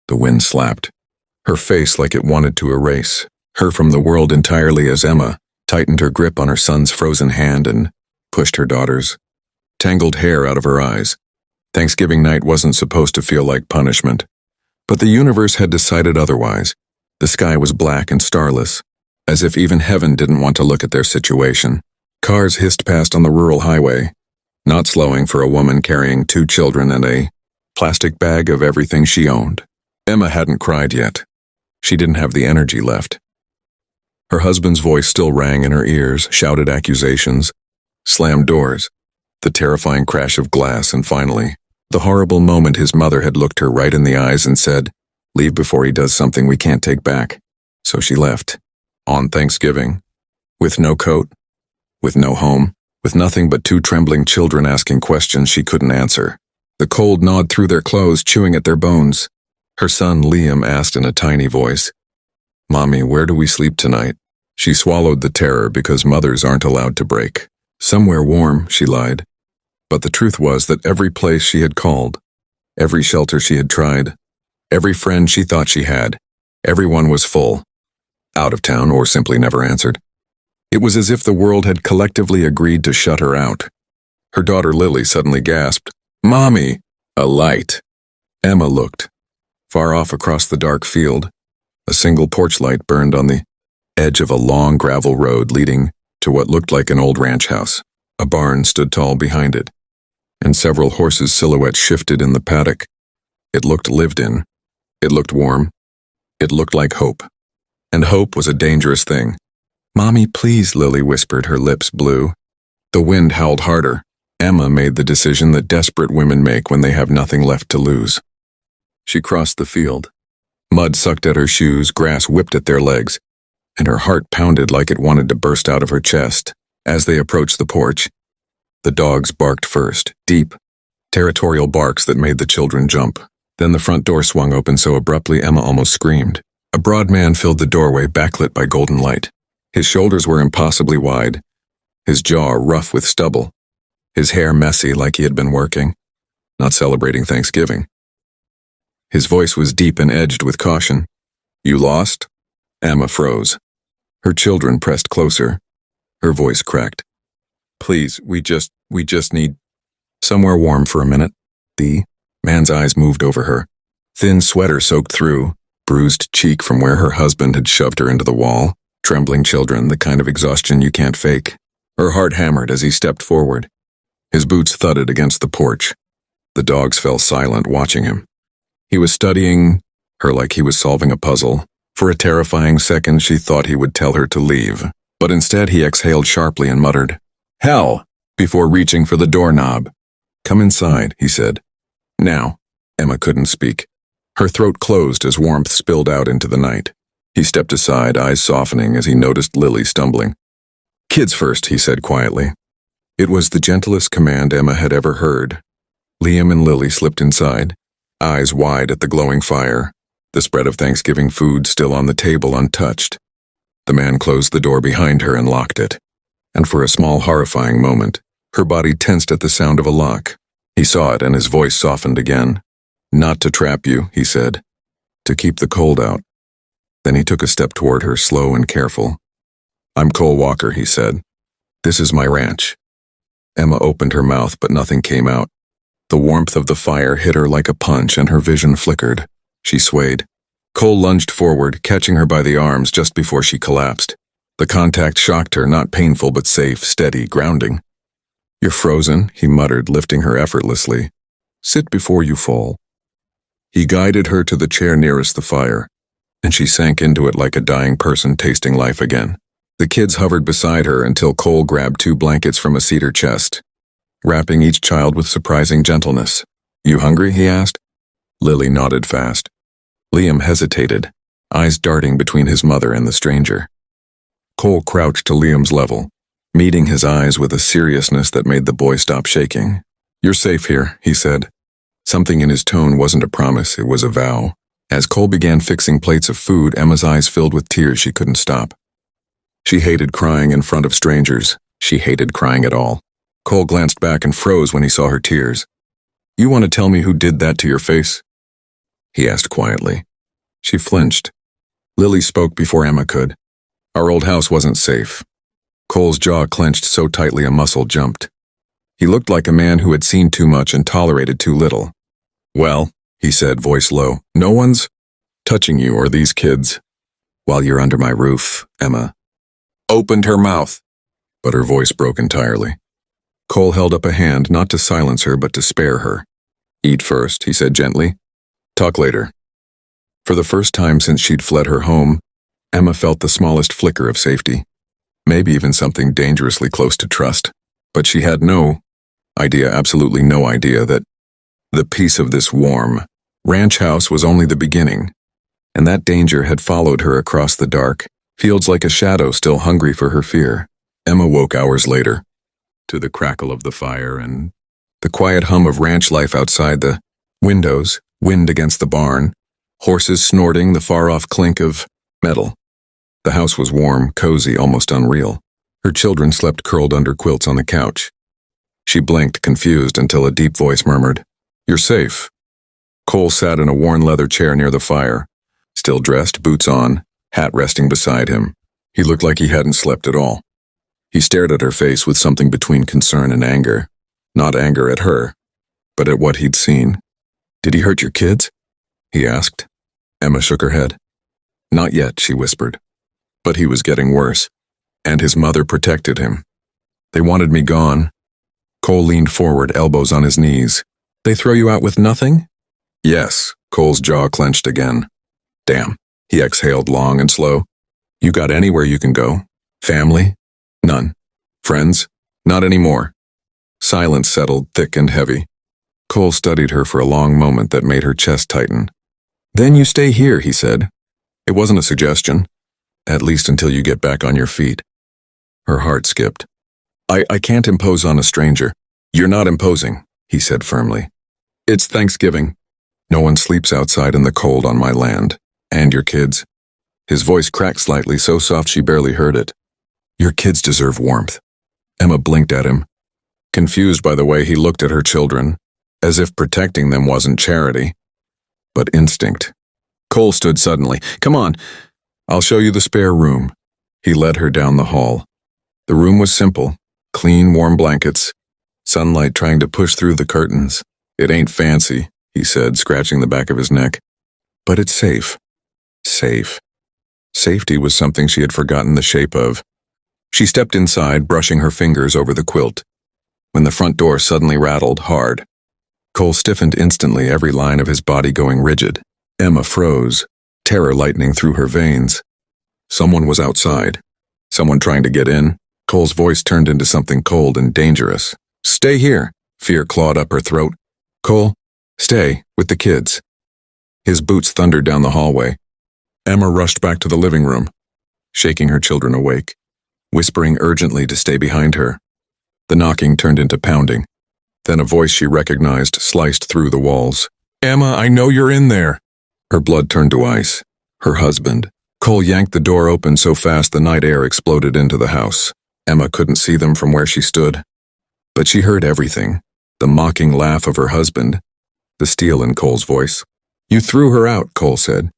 The wind slapped, her face like it wanted to erase her from the world entirely as Emma tightened her grip on her son's frozen hand and pushed her daughter's tangled hair out of her eyes. Thanksgiving night wasn't supposed to feel like punishment, but the universe had decided otherwise. The sky was black and starless, as if even heaven didn't want to look at their situation. Cars hissed past on the rural highway, not slowing for a woman carrying 2 children and a plastic bag of everything she owned. Emma hadn't cried yet. She didn't have the energy left. Her husband's voice still rang in her ears, shouted accusations, slammed doors, the terrifying crash of glass, and finally, the horrible moment his mother had looked her right in the eyes and said, "Leave before he does something we can't take back." So she left. On Thanksgiving. With no coat. With no home. With nothing but 2 trembling children asking questions she couldn't answer. The cold gnawed through their clothes, chewing at their bones. Her son Liam asked in a tiny voice, "Mommy, where do we sleep tonight?" She swallowed the terror because mothers aren't allowed to break. "Somewhere warm," she lied. But the truth was that every place she had called, every shelter she had tried, every friend she thought she had, everyone was full, out of town, or simply never answered. It was as if the world had collectively agreed to shut her out. Her daughter Lily suddenly gasped, "Mommy!" A light. Emma looked. Far off across the dark field, a single porch light burned on the edge of a long gravel road leading to what looked like an old ranch house. A barn stood tall behind it, and several horses' silhouettes shifted in the paddock. It looked lived in. It looked warm. It looked like hope. And hope was a dangerous thing. "Mommy, please," Lily whispered, her lips blue. The wind howled harder. Emma made the decision that desperate women make when they have nothing left to lose. She crossed the field. Mud sucked at her shoes, grass whipped at their legs, and her heart pounded like it wanted to burst out of her chest. As they approached the porch, the dogs barked first, deep, territorial barks that made the children jump. Then the front door swung open so abruptly Emma almost screamed. A broad man filled the doorway, backlit by golden light. His shoulders were impossibly wide, his jaw rough with stubble, his hair messy like he had been working, not celebrating Thanksgiving. His voice was deep and edged with caution. "You lost?" Emma froze. Her children pressed closer. Her voice cracked. "Please, we just need somewhere warm for a minute." The man's eyes moved over her. Thin sweater soaked through, bruised cheek from where her husband had shoved her into the wall, trembling children, the kind of exhaustion you can't fake. Her heart hammered as he stepped forward. His boots thudded against the porch. The dogs fell silent, watching him. He was studying her like he was solving a puzzle. For a terrifying second, she thought he would tell her to leave, but instead he exhaled sharply and muttered, "Hell," before reaching for the doorknob. "Come inside," he said. "Now." Emma couldn't speak. Her throat closed as warmth spilled out into the night. He stepped aside, eyes softening as he noticed Lily stumbling. "Kids first," he said quietly. It was the gentlest command Emma had ever heard. Liam and Lily slipped inside, eyes wide at the glowing fire, the spread of Thanksgiving food still on the table untouched. The man closed the door behind her and locked it. And for a small, horrifying moment, her body tensed at the sound of a lock. He saw it and his voice softened again. "Not to trap you," he said. "To keep the cold out." Then he took a step toward her, slow and careful. "I'm Cole Walker," he said. "This is my ranch." Emma opened her mouth, but nothing came out. The warmth of the fire hit her like a punch and her vision flickered. She swayed. Cole lunged forward, catching her by the arms just before she collapsed. The contact shocked her, not painful but safe, steady, grounding. "You're frozen," he muttered, lifting her effortlessly. "Sit before you fall." He guided her to the chair nearest the fire, and she sank into it like a dying person tasting life again. The kids hovered beside her until Cole grabbed 2 blankets from a cedar chest, wrapping each child with surprising gentleness. "You hungry?" he asked. Lily nodded fast. Liam hesitated, eyes darting between his mother and the stranger. Cole crouched to Liam's level, meeting his eyes with a seriousness that made the boy stop shaking. "You're safe here," he said. Something in his tone wasn't a promise, it was a vow. As Cole began fixing plates of food, Emma's eyes filled with tears she couldn't stop. She hated crying in front of strangers. She hated crying at all. Cole glanced back and froze when he saw her tears. "You want to tell me who did that to your face?" he asked quietly. She flinched. Lily spoke before Emma could. Our old house wasn't safe. Cole's jaw clenched so tightly a muscle jumped. He looked like a man who had seen too much and tolerated too little. Well, he said, voice low, no one's touching you or these kids. While you're under my roof, Emma opened her mouth, but her voice broke entirely. Cole held up a hand not to silence her but to spare her. Eat first, he said gently. Talk later. For the first time since she'd fled her home, Emma felt the smallest flicker of safety. Maybe even something dangerously close to trust. But she had no idea, absolutely no idea, that the peace of this warm ranch house was only the beginning, and that danger had followed her across the dark fields like a shadow still hungry for her fear. Emma woke hours later, to the crackle of the fire and the quiet hum of ranch life outside the windows, wind against the barn, horses snorting, the far-off clink of metal. The house was warm, cozy, almost unreal. Her children slept curled under quilts on the couch. She blinked, confused, until a deep voice murmured, "You're safe." Cole sat in a worn leather chair near the fire, still dressed, boots on, hat resting beside him. He looked like he hadn't slept at all. He stared at her face with something between concern and anger. Not anger at her, but at what he'd seen. "Did he hurt your kids?" he asked. Emma shook her head. "Not yet," she whispered. But he was getting worse, and his mother protected him. "They wanted me gone." Cole leaned forward, elbows on his knees. "They throw you out with nothing?" "Yes." Cole's jaw clenched again. "Damn." He exhaled long and slow. "You got anywhere you can go? Family? None. Friends? Not anymore." Silence settled, thick and heavy. Cole studied her for a long moment that made her chest tighten. "Then you stay here," he said. "It wasn't a suggestion. At least until you get back on your feet." Her heart skipped. I can't impose on a stranger." "You're not imposing," he said firmly. "It's Thanksgiving. No one sleeps outside in the cold on my land. And your kids." His voice cracked slightly, so soft she barely heard it. "Your kids deserve warmth." Emma blinked at him, confused by the way he looked at her children, as if protecting them wasn't charity, but instinct. Cole stood suddenly. "Come on, I'll show you the spare room." He led her down the hall. The room was simple, clean, warm blankets, sunlight trying to push through the curtains. "It ain't fancy," he said, scratching the back of his neck. "But it's safe." Safe. Safety was something she had forgotten the shape of. She stepped inside, brushing her fingers over the quilt, when the front door suddenly rattled hard. Cole stiffened instantly, every line of his body going rigid. Emma froze, terror lightening through her veins. Someone was outside. Someone trying to get in. Cole's voice turned into something cold and dangerous. "Stay here." Fear clawed up her throat. "Cole, stay, with the kids." His boots thundered down the hallway. Emma rushed back to the living room, shaking her children awake, whispering urgently to stay behind her. The knocking turned into pounding. Then a voice she recognized sliced through the walls. "Emma, I know you're in there." Her blood turned to ice. Her husband. Cole yanked the door open so fast the night air exploded into the house. Emma couldn't see them from where she stood, but she heard everything. The mocking laugh of her husband, the steel in Cole's voice. "You threw her out," Cole said.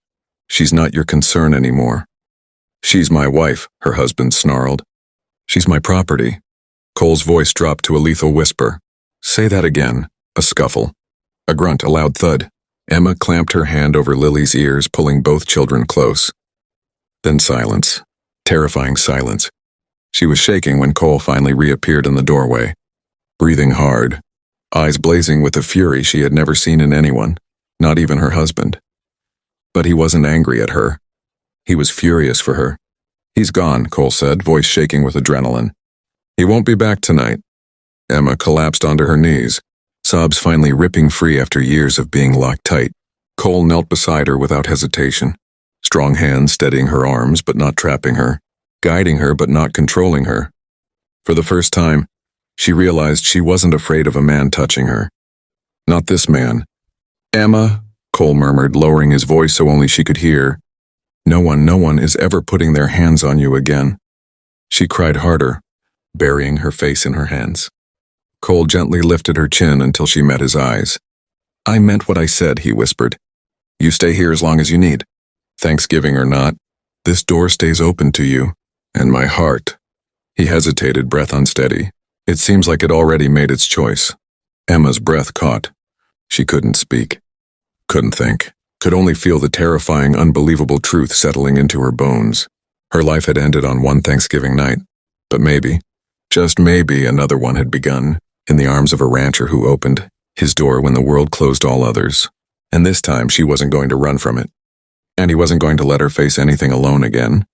"She's not your concern anymore." "She's my wife," her husband snarled. "She's my property." Cole's voice dropped to a lethal whisper. "Say that again." A scuffle. A grunt, a loud thud. Emma clamped her hand over Lily's ears, pulling both children close. Then silence. Terrifying silence. She was shaking when Cole finally reappeared in the doorway, breathing hard, eyes blazing with a fury she had never seen in anyone, not even her husband. But he wasn't angry at her. He was furious for her. "He's gone," Cole said, voice shaking with adrenaline. "He won't be back tonight." Emma collapsed onto her knees, sobs finally ripping free after years of being locked tight. Cole knelt beside her without hesitation, strong hands steadying her arms but not trapping her, guiding her but not controlling her. For the first time, she realized she wasn't afraid of a man touching her. Not this man. "Emma," Cole murmured, lowering his voice so only she could hear. No one is ever putting their hands on you again." She cried harder, burying her face in her hands. Cole gently lifted her chin until she met his eyes. "I meant what I said," he whispered. You stay here as long as you need. Thanksgiving or not, this door stays open to you. And my heart. He hesitated, breath unsteady. It seems like it already made its choice. Emma's breath caught. She couldn't speak. Couldn't think. Could only feel the terrifying, unbelievable truth settling into her bones. Her life had ended on one Thanksgiving night. But maybe, just maybe, another one had begun, in the arms of a rancher who opened his door when the world closed all others. And this time she wasn't going to run from it. And he wasn't going to let her face anything alone again.